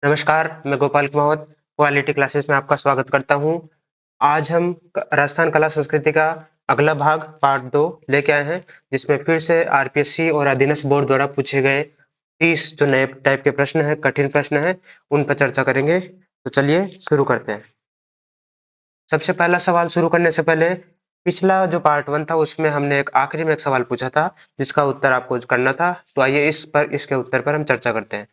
नमस्कार, मैं Gopal Kumawat quality classes में आपका स्वागत करता हूँ। आज हम राजस्थान कला संस्कृति का अगला भाग पार्ट 2 लेके आए हैं, जिसमें फिर से आरपीएससी और अधीनस्थ बोर्ड द्वारा पूछे गए 30 जो नए टाइप के प्रश्न हैं, कठिन प्रश्न हैं, उन पर चर्चा करेंगे। तो चलिए शुरू करते हैं। सबसे पहला सवाल शुरू करने से पहले पिछला जो पार्ट 1 था उसमें हमने एक आखिरी में एक सवाल पूछा था, जिसका उत्तर आपको करना था। तो आइए इसके उत्तर पर हम चर्चा करते हैं।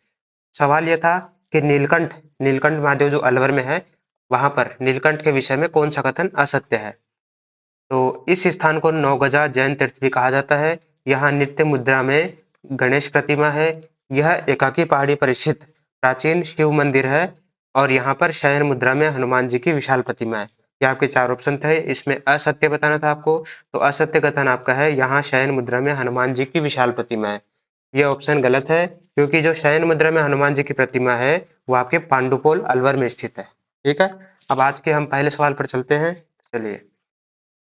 सवाल यह था कि नीलकंठ नीलकंठ महादेव जो अलवर में है, वहां पर नीलकंठ के विषय में कौन सा कथन असत्य है। तो इस स्थान को नौगजा जैन तीर्थ भी कहा जाता है। यहाँ नित्य मुद्रा में गणेश प्रतिमा है। यह एकाकी पहाड़ी पर स्थित प्राचीन शिव मंदिर है और यहाँ पर शयन मुद्रा में हनुमान जी की विशाल प्रतिमा है। ये आपके चार ऑप्शन थे, इसमें असत्य बताना था आपको। तो असत्य कथन आपका है यहाँ शयन मुद्रा में हनुमान जी की विशाल प्रतिमा है। ये ऑप्शन गलत है, क्योंकि जो शयन मुद्रा में हनुमान जी की प्रतिमा है वो आपके पांडुपोल अलवर में स्थित है। ठीक है। अब आज के हम पहले सवाल पर चलते हैं। चलिए,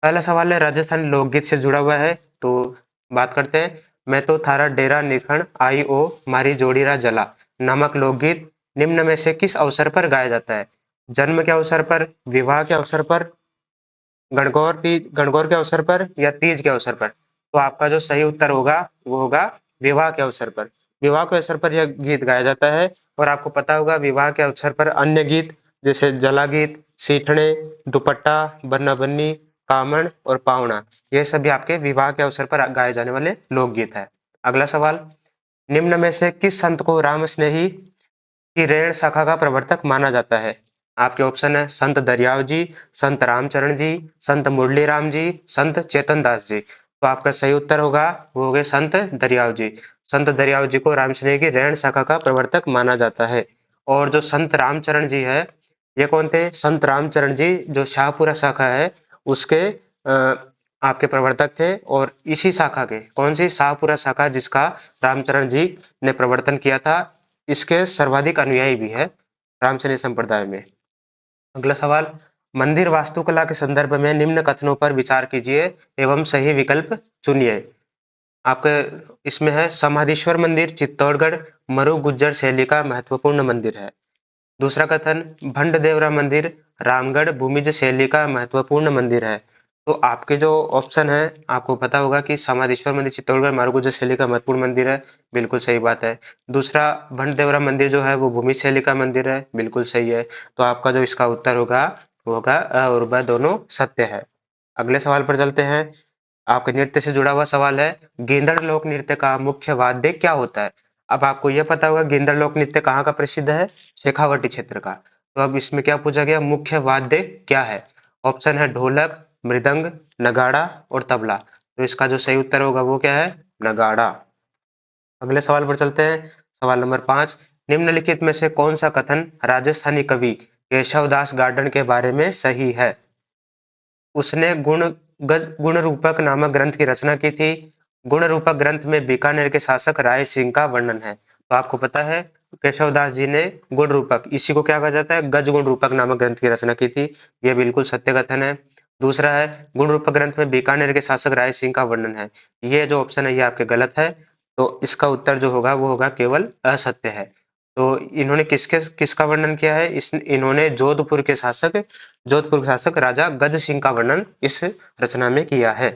पहला सवाल है राजस्थानी लोकगीत से जुड़ा हुआ है। तो बात करते हैं। मैं तो थारा डेरा निखण आई ओ मारी जोड़ीरा जला नामक लोकगीत निम्न में से किस अवसर पर गाया जाता है। जन्म के अवसर पर, विवाह के अवसर पर, गणगौर के अवसर पर या तीज के अवसर पर। तो आपका जो सही उत्तर होगा वो होगा विवाह के अवसर पर। विवाह के अवसर पर यह गीत गाया जाता है। और आपको पता होगा विवाह के अवसर पर अन्य गीत जैसे जला गीत, सीठने, दुपट्टा, बन्ना बन्नी, कामण और पावना, ये सभी आपके विवाह के अवसर पर गाए जाने वाले लोकगीत है। अगला सवाल, निम्न में से किस संत को राम स्नेही की रेण शाखा का प्रवर्तक माना जाता है। आपके ऑप्शन है संत दरियाव जी, संत रामचरण जी, संत मुरली राम जी, संत चेतन दास जी। तो आपका सही उत्तर होगा वो हो गए संत दरियाव जी। संत दरियाव जी को रामश्रेणी की रेण शाखा का प्रवर्तक माना जाता है। और जो संत रामचरण जी है, ये कौन थे। संत रामचरण जी जो शाहपुरा शाखा है उसके आपके प्रवर्तक थे। और इसी शाखा के, कौन सी, शाहपुरा शाखा, जिसका रामचरण जी ने प्रवर्तन किया था, इसके सर्वाधिक अनुयायी भी है रामसैनी संप्रदाय में। अगला सवाल, मंदिर वास्तुकला के संदर्भ में निम्न कथनों पर विचार कीजिए एवं सही विकल्प चुनिए। आपके इसमें है समाधीश्वर मंदिर चित्तौड़गढ़ मरु गुज्जर शैली का महत्वपूर्ण मंदिर है। दूसरा कथन, भंड देवरा मंदिर रामगढ़ भूमिज शैली का महत्वपूर्ण मंदिर है। तो आपके जो ऑप्शन है, आपको पता होगा कि समाधीश्वर मंदिर चित्तौड़गढ़ मारूगुजर शैली का महत्वपूर्ण मंदिर है। बिल्कुल सही बात है। दूसरा भंड देवरा मंदिर जो है वो भूमि शैली का मंदिर है। बिल्कुल सही है। तो आपका जो इसका उत्तर होगा वो होगा अ और ब दोनों सत्य है। अगले सवाल पर चलते हैं। आपके नृत्य से जुड़ा हुआ सवाल है, गेंदड़ लोक नृत्य का मुख्य वाद्य क्या होता है। अब आपको यह पता होगा गेंदड़ लोक नृत्य कहाँ का प्रसिद्ध है, शेखावाटी क्षेत्र का। तो अब इसमें क्या पूछा गया, मुख्य वाद्य क्या है। ऑप्शन है ढोलक, मृदंग, नगाड़ा और तबला। तो इसका जो सही उत्तर होगा वो क्या है, नगाड़ा। अगले सवाल पर चलते हैं। सवाल नंबर 5, निम्नलिखित में से कौन सा कथन राजस्थानी कवि केशवदास गार्डन के बारे में सही है। उसने गुण रूपक नामक ग्रंथ की रचना की थी। गुण रूपक ग्रंथ में बीकानेर के शासक राय सिंह का वर्णन है। तो आपको पता है केशवदास जी ने गुण रूपक, इसी को क्या कहा जाता है, गज गुण रूपक नामक ग्रंथ की रचना की थी। यह बिल्कुल सत्य कथन है। दूसरा है गुण रूपक ग्रंथ में बीकानेर के शासक राय सिंह का वर्णन है। ये जो ऑप्शन है ये आपके गलत है। तो इसका उत्तर जो होगा वो होगा केवल असत्य है। तो इन्होंने किसका वर्णन किया है, इन्होंने जोधपुर के शासक राजा गज सिंह का वर्णन इस रचना में किया है।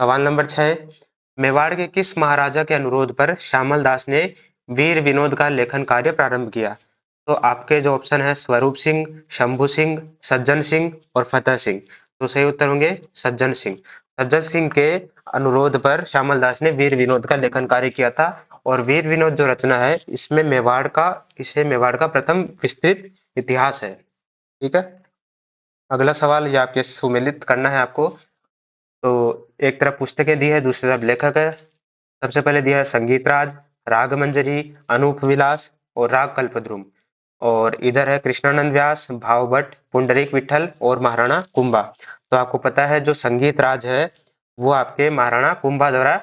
सवाल नंबर 6, मेवाड़ के किस महाराजा के अनुरोध पर श्यामल दास ने वीर विनोद का लेखन कार्य प्रारंभ किया। तो आपके जो ऑप्शन है स्वरूप सिंह, शंभू सिंह, सज्जन सिंह और फतेह सिंह। तो सही उत्तर होंगे सज्जन सिंह। सज्जन सिंह के अनुरोध पर श्यामल दास ने वीर विनोद का लेखन कार्य किया था। और वीर विनोद जो रचना है इसमें मेवाड़ का प्रथम विस्तृत इतिहास है। ठीक है। अगला सवाल ये आपके सुमेलित करना है आपको। तो एक तरफ पुस्तकें दी है, दूसरी तरफ लेखक है। सबसे पहले दिया है संगीत राज, राग मंजरी, अनूप विलास और राग कल्पद्रुम। और इधर है कृष्णानंद व्यास, भाव भट्ट, पुंडरीक विठल और महाराणा कुंभा। तो आपको पता है जो संगीत राज है वो आपके महाराणा कुंभा द्वारा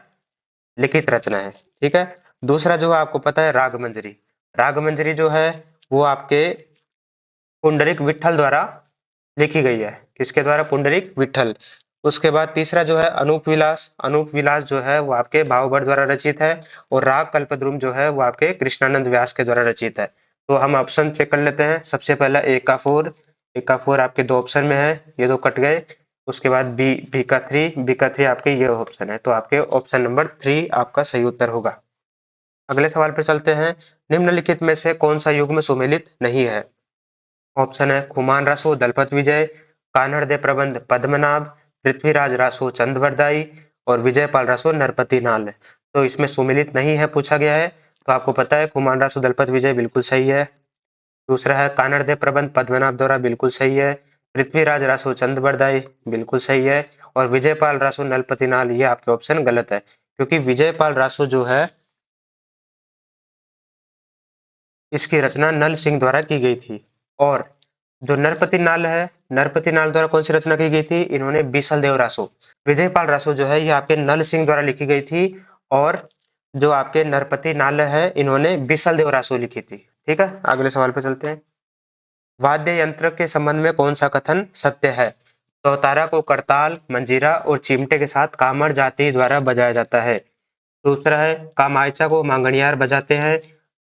लिखित रचना है। ठीक है। दूसरा जो आपको पता है राग मंजरी, राग मंजरी जो है वो आपके पुंडरीक विठल द्वारा लिखी गई है। किसके द्वारा, पुंडरीक विठल। उसके बाद तीसरा जो है अनूप विलास, अनूप विलास जो है वो आपके भाव भट्ट द्वारा रचित है। और राग कल्पद्रुम जो है वो आपके कृष्णानंद व्यास के द्वारा रचित है। तो हम ऑप्शन चेक कर लेते हैं। सबसे पहला ए का 4 आपके दो ऑप्शन में है, ये दो कट गए। उसके बाद बी का 3 आपके ये ऑप्शन है, तो आपके ऑप्शन नंबर 3 आपका सही उत्तर होगा। अगले सवाल पे चलते हैं। निम्नलिखित में से कौन सा युग्म सुमेलित नहीं है? ऑप्शन है खुमान रासो दलपत विजय, कान्हड़ दे प्रबंध पद्मनाभ, पृथ्वीराज रासो चंदवरदाई और विजयपाल रासो नरपति नाल। तो इसमें सुमेलित नहीं है पूछा गया है, तो आपको पता है खुमान रासो दलपत विजय बिल्कुल सही है। दूसरा है कानड़ दे प्रबंध पद्मनाभ दौरा बिल्कुल सही है। पृथ्वीराज रासो चंदबरदाई बिल्कुल सही है। और विजयपाल रासो नलपति नाल ये आपके ऑप्शन गलत है, क्योंकि विजयपाल रासो जो है इसकी रचना नल सिंह द्वारा की गई थी। और जो नरपति नाल है, नरपति नाल द्वारा कौन सी रचना की गई थी? इन्होंने बीसल देव रासो। विजयपाल रासो जो है ये आपके नल सिंह द्वारा लिखी गई थी, और जो आपके नरपति नाल है इन्होंने बीसल देव रासो लिखी थी। ठीक है, अगले सवाल पे चलते हैं। वाद्य यंत्र के संबंध में कौन सा कथन सत्य है? चौतारा को करताल, मंजीरा और चिमटे के साथ कामर जाति द्वारा बजाया जाता है। दूसरा है कामायचा को मांगणियार बजाते हैं।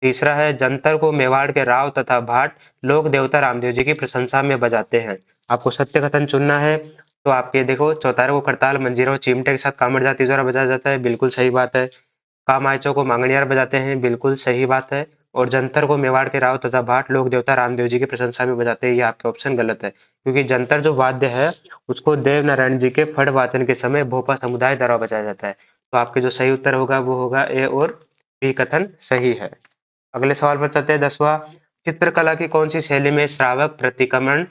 तीसरा है जंतर को मेवाड़ के राव तथा भाट लोक देवता रामदेव जी की प्रशंसा में बजाते हैं। आपको सत्य कथन चुनना है। तो आपके देखो, चौतारा को करताल, मंजीरा और चिमटे के साथ कामर जाति द्वारा बजाया जाता है, बिल्कुल सही बात है। कामायचों को मांगणियार बजाते हैं, बिल्कुल सही बात है। और जंतर को मेवाड़ के राव तथा भाट लोक देवता रामदेव जी की प्रशंसा में बजाते हैं, ये आपके ऑप्शन गलत है। क्योंकि जंतर जो वाद्य है उसको देव नारायण जी के फड़ वाचन के समय भोपा समुदाय द्वारा बजाया जाता है। तो आपके जो सही उत्तर होगा वो होगा ए और बी कथन सही है। अगले सवाल पर चलते हैं, 10वां। चित्रकला की कौन सी शैली में श्रावक प्रतिक्रमण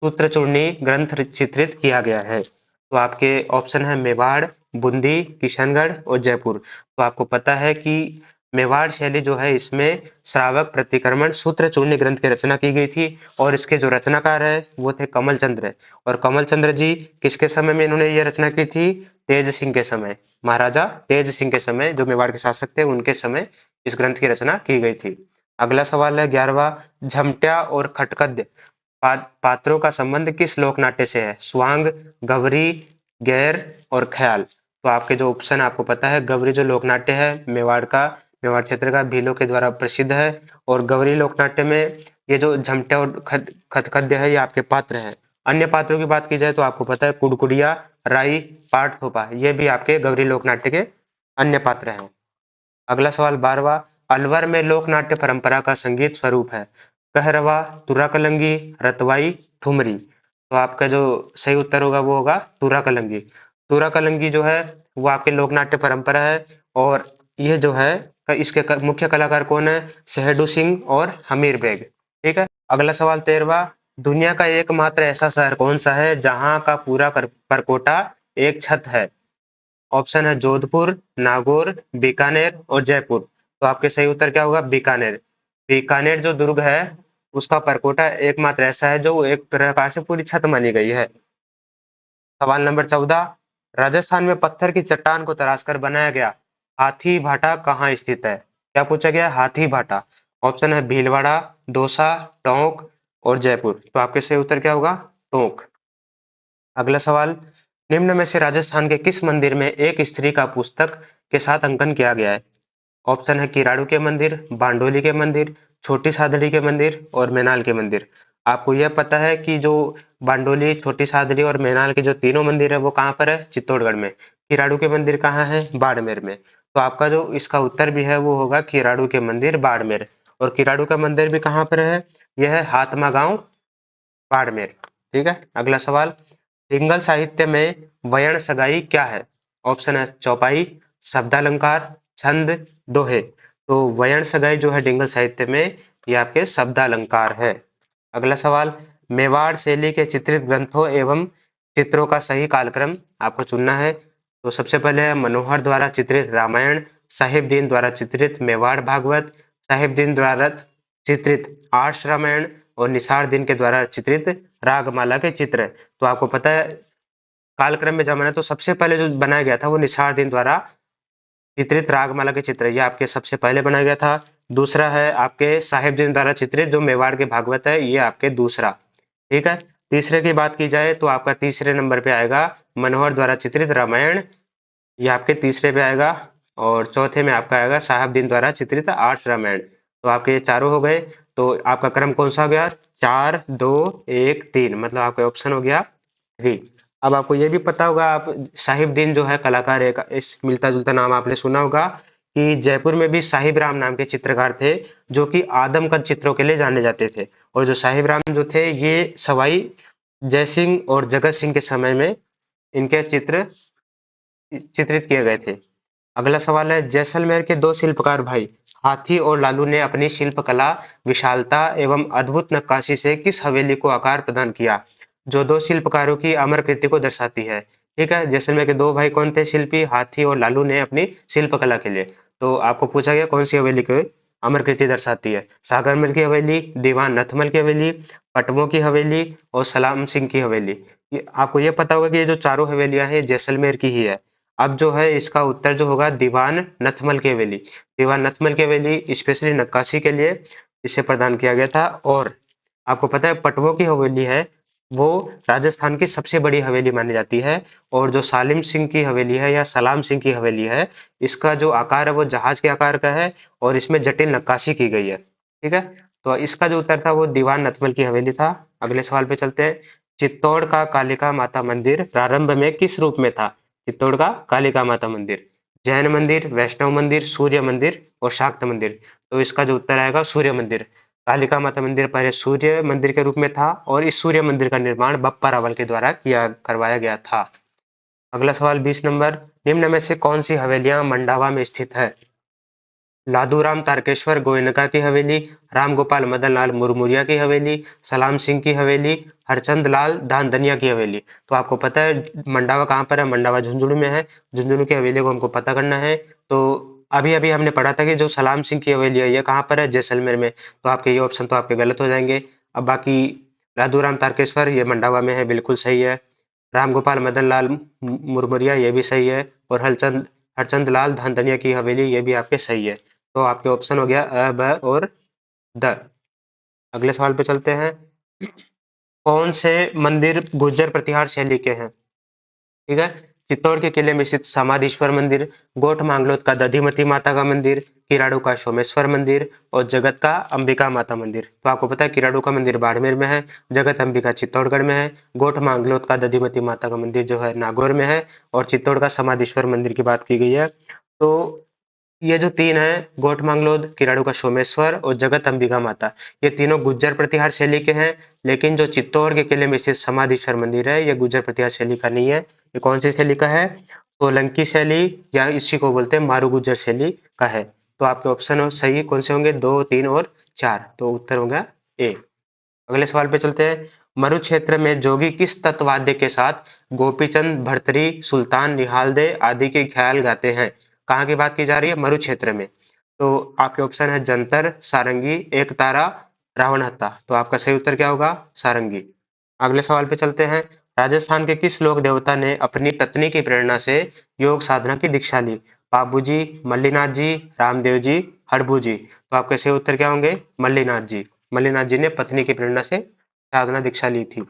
सूत्रचूर्णी ग्रंथ चित्रित किया गया है? तो आपके ऑप्शन है मेवाड़, बूंदी, किशनगढ़ और जयपुर। तो आपको पता है कि मेवाड़ शैली जो है इसमें श्रावक प्रतिक्रमण सूत्रचूर्णी ग्रंथ की रचना की गई थी, और इसके जो रचनाकार है वो थे कमल चंद्र। और कमल चंद्र जी किसके समय में इन्होंने ये रचना की थी? तेज सिंह के समय, महाराजा तेज सिंह के समय, जो मेवाड़ के शासक थे उनके समय इस ग्रंथ की रचना की गई थी। अगला सवाल है 11वां। झमट्या और खटकद्य पात्रों का संबंध किस लोक नाट्य से है? स्वांग, गवरी, गैर और ख्याल। तो आपके जो ऑप्शन आपको पता है, गवरी जो लोक नाट्य है मेवाड़ का, मेवाड़ क्षेत्र का, भीलों के द्वारा प्रसिद्ध है। और गवरी लोक नाट्य में ये जो झमट्या और खतखद्य है ये आपके पात्र हैं। अन्य पात्रों की बात की जाए तो आपको पता है कुड़कुड़िया, राई, पाठ थोपा, ये भी आपके गवरी लोक नाट्य के अन्य पात्र हैं। अगला सवाल 12वां। अलवर में लोक नाट्य परंपरा का संगीत स्वरूप है? कहरवा, तुरा कलंगी, रतवाई, ठुमरी। तो आपका जो सही उत्तर होगा वो होगा तुरा कलंगी। तुरा कलंगी जो है वो आपके लोक नाट्य परंपरा है, और ये जो है इसके मुख्य कलाकार कौन है? शहडू सिंह और हमीर बेग। ठीक है, अगला सवाल 13वां। दुनिया का एकमात्र ऐसा शहर कौन सा है जहां का पूरा परकोटा एक छत है? ऑप्शन है जोधपुर, नागौर, बीकानेर और जयपुर। तो आपके सही उत्तर क्या होगा? बीकानेर। बीकानेर जो दुर्ग है उसका परकोटा एकमात्र ऐसा है जो एक प्रकार से पूरी छत मानी गई है। सवाल नंबर 14। राजस्थान में पत्थर की चट्टान को तराशकर बनाया गया हाथी भाटा कहाँ स्थित है? क्या पूछा गया? हाथी भाटा। ऑप्शन है भीलवाड़ा, दौसा, टोंक और जयपुर। तो आपके सही उत्तर क्या होगा? टोंक। अगला सवाल। निम्न में से राजस्थान के किस मंदिर में एक स्त्री का पुस्तक के साथ अंकन किया गया है? ऑप्शन है किराड़ू के मंदिर, बांडोली के मंदिर, छोटी सादड़ी के मंदिर और मैनाल के मंदिर। आपको यह पता है कि जो बांडोली, छोटी सादड़ी और मैनाल के जो तीनों मंदिर है वो कहाँ पर है? चित्तौड़गढ़ में। किराड़ू के मंदिर कहाँ है? बाड़मेर में। तो आपका जो इसका उत्तर भी है वो होगा किराड़ू के मंदिर, बाड़मेर। और किराड़ू का मंदिर भी कहाँ पर है? यह है हाथमा गांव, बाड़मेर। ठीक है, अगला सवाल। हिंगल साहित्य में वयण सगाई क्या है? ऑप्शन है चौपाई, शब्दालंकार, छंद, दोहे। तो वयण सगाई जो है डिंगल साहित्य में ये आपके शब्दालंकार है। अगला सवाल। मेवाड़ शैली के चित्रित ग्रंथों एवं चित्रों का सही कालक्रम आपको चुनना है। तो सबसे पहले है मनोहर द्वारा चित्रित रामायण, साहिबदीन द्वारा चित्रित मेवाड़ भागवत, साहिबदीन द्वारा चित्रित आर्ष रामायण और निसार दिन के द्वारा चित्रित रागमाला के चित्र। तो आपको पता है कालक्रम में जमाना, तो सबसे पहले जो बनाया गया था वो निसार दिन द्वारा चित्रित रागमाला के चित्र, ये आपके सबसे पहले बनाया गया था। दूसरा है आपके साहिबदीन द्वारा चित्रित जो मेवाड़ के भागवत है, ये आपके दूसरा। ठीक है, तीसरे की बात की जाए तो आपका तीसरे नंबर पे आएगा मनोहर द्वारा चित्रित रामायण, ये आपके तीसरे पे आएगा। और चौथे में आपका आएगा साहिबदीन द्वारा चित्रित आर्ष रामायण। तो आपके ये चारों हो गए। तो आपका क्रम कौन सा हो गया? 4 2 1 3, मतलब आपका ऑप्शन हो गया 3। अब आपको ये भी पता होगा, आप साहिबदीन जो है कलाकार है, इस मिलता जुलता नाम आपने सुना होगा कि जयपुर में भी साहिब राम नाम के चित्रकार थे जो कि आदमकद चित्रों के लिए जाने जाते थे। और जो साहिब राम जो थे ये सवाई जयसिंह और जगत सिंह के समय में इनके चित्र चित्रित किए गए थे। अगला सवाल है, जैसलमेर के दो शिल्पकार भाई हाथी और लालू ने अपनी शिल्पकला, विशालता एवं अद्भुत नक्काशी से किस हवेली को आकार प्रदान किया, जो दो शिल्पकारों की अमर कृति को दर्शाती है? ठीक है, जैसलमेर के दो भाई कौन थे शिल्पी? हाथी और लालू ने अपनी शिल्पकला के लिए। तो आपको पूछा गया कौन सी हवेली को अमर कृति दर्शाती है? सागरमल की हवेली, दीवान नथमल की हवेली, पटवों की हवेली और सलाम सिंह की हवेली। आपको ये पता होगा कि ये जो चारों हवेलियां हैं जैसलमेर की ही है। अब जो है इसका उत्तर जो होगा दीवान नथमल की हवेली। दीवान नथमल की हवेली स्पेशली नक्काशी के लिए इसे प्रदान किया गया था। और आपको पता है पटवों की हवेली है वो राजस्थान की सबसे बड़ी हवेली मानी जाती है। और जो सालिम सिंह की हवेली है या सलाम सिंह की हवेली है, इसका जो आकार है वो जहाज के आकार का है और इसमें जटिल नक्काशी की गई है। ठीक है, तो इसका जो उत्तर था वो दीवान नथमल की हवेली था। अगले सवाल पे चलते हैं। चित्तौड़ का कालिका माता मंदिर प्रारंभ में किस रूप में था? चित्तौड़ का कालिका माता मंदिर, जैन मंदिर, वैष्णव मंदिर, सूर्य मंदिर और शाक्त मंदिर। तो इसका जो उत्तर आएगा सूर्य मंदिर। कालिका माता मंदिर पहले सूर्य मंदिर के रूप में था और इस सूर्य मंदिर का निर्माण बप्पा रावल के द्वारा करवाया गया था। अगला सवाल 20 नंबर, निम्न में से कौन सी हवेलियां मंडावा में स्थित है? लादूराम तारकेश्वर गोयनका की हवेली, राम गोपाल मदन लाल मुरमुरिया की हवेली, सलाम सिंह की हवेली, हरचंद लाल धानधनिया की हवेली। तो आपको पता है मंडावा कहाँ पर है? मंडावा झुंझुनू में है। झुंझुनू की हवेली को हमको पता करना है। तो अभी अभी हमने पढ़ा था कि जो सलाम सिंह की हवेली है ये कहाँ पर है? जैसलमेर में। तो आपके ये ऑप्शन तो आपके गलत हो जाएंगे। अब बाकी लादूराम तारकेश्वर ये मंडावा में है, बिल्कुल सही है। राम गोपाल मदन लाल मुरमुरिया ये भी सही है। और हरचंद हरचंद लाल धानधनिया की हवेली ये भी आपके सही है। तो आपके ऑप्शन हो गया अ, ब और द। अगले सवाल पे चलते हैं। कौन से मंदिर गुर्जर प्रतिहार शैली के हैं? ठीक है, चित्तौड़ के किले में स्थित समाधीश्वर मंदिर, गोठ मांगलोद का दधिमती माता का मंदिर, किराड़ू का सोमेश्वर मंदिर और जगत का अंबिका माता मंदिर। तो आपको पता है किराड़ू का मंदिर बाड़मेर में है, जगत अंबिका चित्तौड़गढ़ में है, गोठ मांगलोद का दधिमती माता का मंदिर जो है नागौर में है और चित्तौड़ का समाधीश्वर मंदिर की बात की गई है। तो ये जो तीन है, गोठ मांगलोद, किराड़ू का सोमेश्वर और जगत अंबिका माता, ये तीनों गुर्जर प्रतिहार शैली के हैं। लेकिन जो चित्तौड़ के किले में स्थित समाधीश्वर मंदिर है ये गुर्जर प्रतिहार शैली का नहीं है। ये कौन सी शैली का है? सोलंकी शैली या इसी को बोलते हैं मारू गुर्जर शैली का है। तो आपके ऑप्शन सही कौन से होंगे? 2 3 और 4। तो उत्तर होगा ए। अगले सवाल पे चलते हैं। मरु क्षेत्र में जोगी किस तत्वाद्य के साथ गोपीचंद भर्तरी, सुल्तान निहालदे आदि के ख्याल गाते हैं? कहाँ की बात की जा रही है? मरु क्षेत्र में। तो आपके ऑप्शन है जंतर, सारंगी, एक तारा, रावण हत्था। तो आपका सही उत्तर क्या होगा? सारंगी। अगले सवाल पे चलते हैं। राजस्थान के किस लोक देवता ने अपनी पत्नी की प्रेरणा से योग साधना की दीक्षा ली? बाबूजी, मल्लीनाथ जी, रामदेव जी, हड़बू जी। तो आपके सही उत्तर क्या होंगे? मल्लीनाथ जी। मल्लीनाथ जी ने पत्नी की प्रेरणा से साधना दीक्षा ली थी।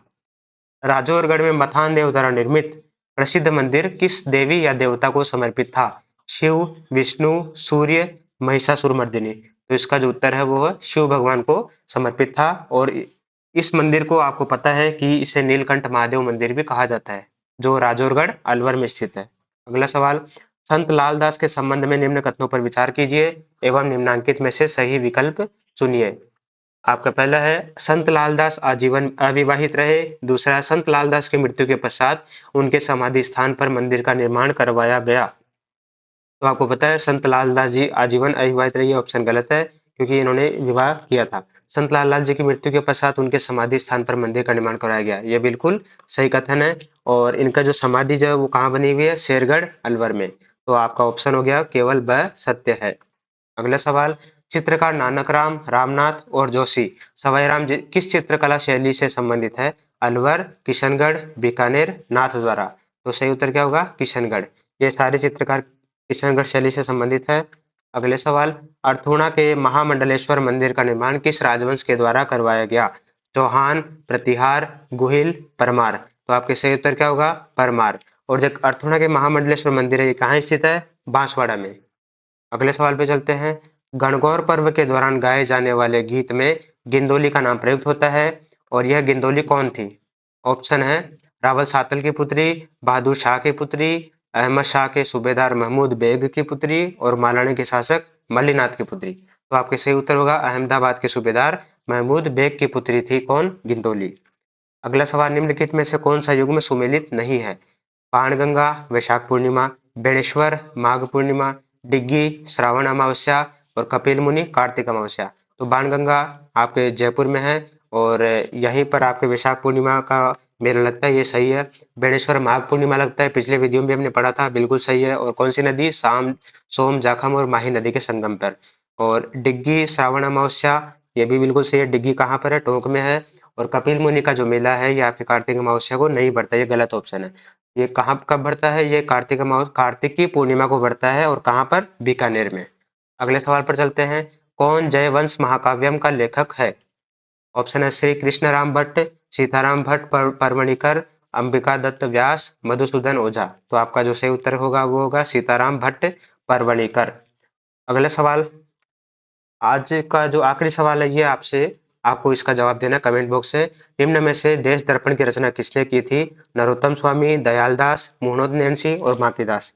राजौरगढ़ में मथान देव द्वारा निर्मित प्रसिद्ध मंदिर किस देवी या देवता को समर्पित था? शिव, विष्णु, सूर्य, महिषासुरमर्दिनी। तो इसका जो उत्तर है वो है शिव भगवान को समर्पित था। और इस मंदिर को आपको पता है कि इसे नीलकंठ महादेव मंदिर भी कहा जाता है, जो राजौरगढ़ अलवर में स्थित है। अगला सवाल, संत लालदास के संबंध में निम्न कथनों पर विचार कीजिए एवं निम्नांकित में से सही विकल्प चुनिए। आपका पहला है संत लालदास आजीवन अविवाहित रहे। दूसरा, संत लालदास की मृत्यु के पश्चात उनके समाधि स्थान पर मंदिर का निर्माण करवाया गया। तो आपको पता है संत लालदास जी आजीवन अविवाहित रहे, ऑप्शन गलत है क्योंकि इन्होंने विवाह किया था। संत लालदास जी की मृत्यु के पश्चात उनके समाधि स्थान पर मंदिर का निर्माण कराया गया, यह बिल्कुल सही कथन है। और इनका जो समाधि जो है वो कहाँ बनी हुई है? शेरगढ़ अलवर में। तो आपका ऑप्शन हो गया केवल ब सत्य है। अगला सवाल, चित्रकार नानक राम, रामनाथ और जोशी सवाई राम किस चित्रकला शैली से संबंधित है? अलवर, किशनगढ़, बीकानेर, नाथद्वारा। तो सही उत्तर क्या होगा? किशनगढ़। ये सारे चित्रकार किशनगढ़ शैली से संबंधित है। अगले सवाल, अर्थूणा के महामंडलेश्वर मंदिर का निर्माण किस राजवंश के द्वारा करवाया गया? चौहान, प्रतिहार, गुहिल, परमार। तो आपके सही उत्तर क्या होगा? परमार। और जो अर्थूणा के महामंडलेश्वर मंदिर है ये कहाँ स्थित है? बांसवाड़ा में। अगले सवाल पे चलते हैं। गणगौर पर्व के दौरान गाए जाने वाले गीत में गिंदोली का नाम प्रयुक्त होता है और यह गिंदोली कौन थी? ऑप्शन है रावल सातल की पुत्री, बहादुर शाह की पुत्री, अहमद शाह के सूबेदार महमूद बेग की पुत्री और मालाने के शासक मल्लीनाथ की पुत्री। तो आपके सही उत्तर होगा अहमदाबाद के सूबेदार महमूद बेग की पुत्री थी कौन? गिंदोली। अगला सवाल निम्नलिखित में से कौन सा युग्म सुमेलित नहीं है? बाणगंगा वैशाख पूर्णिमा, बेणेश्वर माघ पूर्णिमा, डिग्गी श्रावण अमावस्या और कपिल मुनि कार्तिक अमावस्या। तो बाणगंगा आपके जयपुर में है और यहीं पर आपके वैशाख पूर्णिमा का मेला लगता है, ये सही है। बेणेश्वर माघ पूर्णिमा लगता है, पिछले वीडियो में भी हमने पढ़ा था, बिल्कुल सही है। और कौन सी नदी? शाम सोम जाखम और माही नदी के संगम पर। और डिग्गी श्रावण अमावस्या ये भी बिल्कुल सही है। डिग्गी कहाँ पर है? टोंक में है। और कपिल मुनि का जो मेला है ये आपके कार्तिक अमावस्या को नहीं बढ़ता, ये गलत ऑप्शन है। ये कहाँ कब बढ़ता है? ये कार्तिक की पूर्णिमा को बढ़ता है। और कहाँ पर? बीकानेर में। अगले सवाल पर चलते हैं। कौन जयवंश महाकाव्यम का लेखक है? ऑप्शन है श्री कृष्णराम भट्ट, सीताराम भट्ट परवणिकर, अंबिका दत्त व्यास, मधुसूदन ओझा। तो आपका जो सही उत्तर होगा वो होगा सीताराम भट्ट परवणिकर। अगला सवाल, आज का जो आखिरी सवाल है ये आपसे, आपको इसका जवाब देना कमेंट बॉक्स से। निम्न में से देश दर्पण की रचना किसने की थी? नरोत्तम स्वामी, दयालदास, मोहम्मद नैन्सी और माकीदास।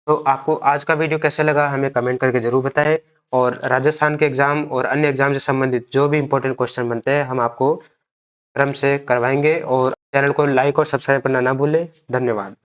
तो आपको आज का वीडियो कैसा लगा हमें कमेंट करके जरूर बताएं। और राजस्थान के एग्जाम और अन्य एग्जाम से संबंधित जो भी इंपॉर्टेंट क्वेश्चन बनते हैं हम आपको क्रम से करवाएंगे। और चैनल को लाइक और सब्सक्राइब करना ना भूलें। धन्यवाद।